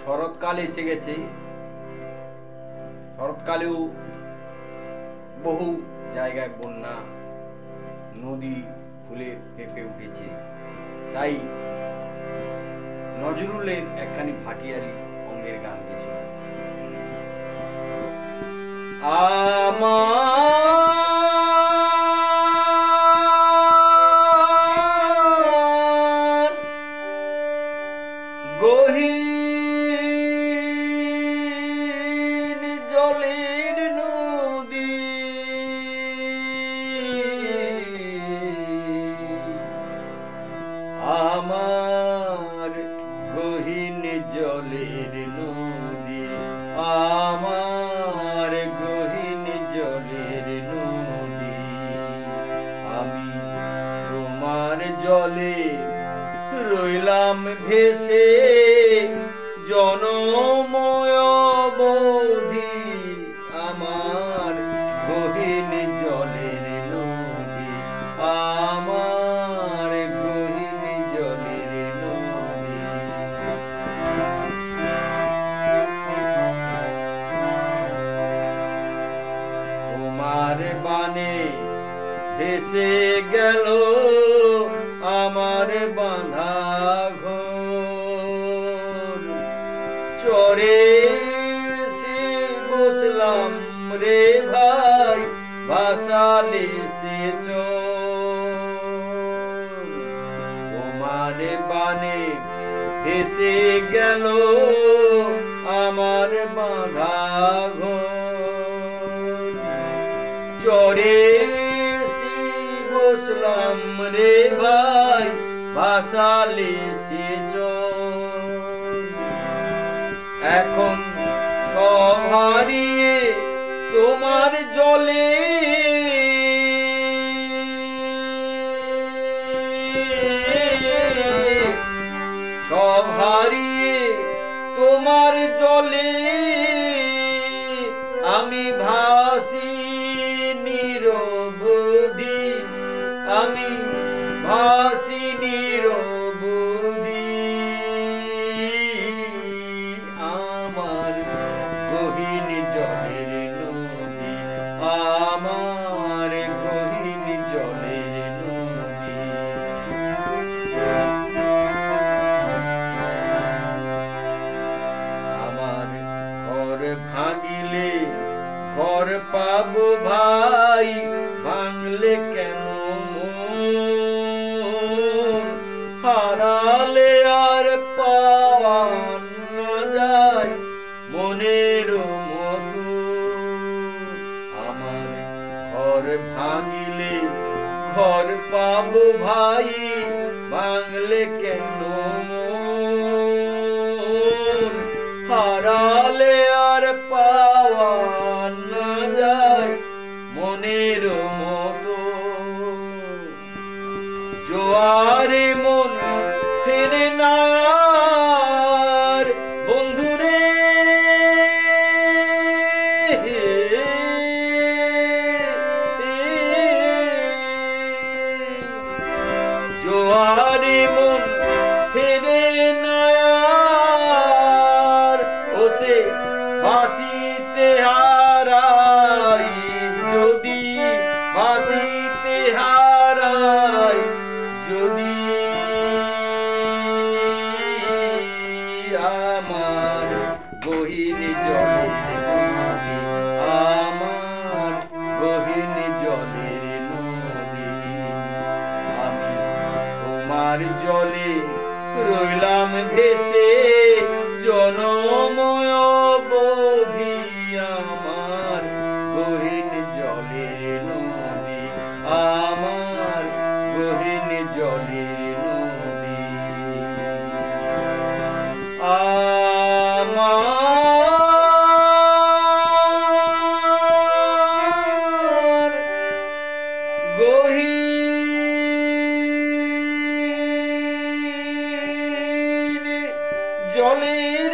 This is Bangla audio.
শরৎকাল এসে গেছে। শরৎকালেও বহু জায়গায় বন্যা, নদী ফুলে ফেঁপে উঠেছে। তাই নজরুলের একখানি ভাটিয়ালি অঙ্গের গান গেয়ে শোনাচ্ছি। আমার গহীন জলের নদী, আমার গহীন জলের নদী, আমার গহীন জলের নদী, আমি তোমার জলে রইলাম ভেসে জনময় অবধি, আমার গহীন জলের নদী, আমার গহীন জলের নদী। তোমার বানে ভেসে গেল আমার বাঁধা ঘর, চরে সে বসলাম রে ভাই, ভাসালে সে চর। তোমার বানে ভেসে গেল আমার বাঁধা ঘর, চরে বসলাম রে ভাই, ভাসালে সে চর। এখন সব হারিয়ে তোমার জলে, সব হারিয়ে তোমার জলে, আমি ভাসি নিরবধি, আমি ভাসি নিরবধি, আমার গহীন জলের নদী, আমার গহীন জলের নদী। আমার ঘর ভাঙিলে ঘর পাবো ভাই, ভাঙলে কেন হারালে আর পাওয়া না যায় মনের মতো। আমার ঘর ভাঙিলে ঘর পাবো ভাই, ভাঙলে কেন হারালে আর পাওয়া না যায় মনের মতো। জোয়ারে মন ফেরে না আর বন্ধুরে, জোয়ারে মন ফেরে না আর, ওসে ভাসিতে হারাই যদি, ভাসিতে হারাই যদি, আমার গহীন জলের নদী, আমার গহীন জলের নদী, আমি তোমার জলে রইলাম ভেসে জনময় অবধি, আমার গহীন জলের নদী, আমার গহীন জলের নদী, আমার গহীন জলের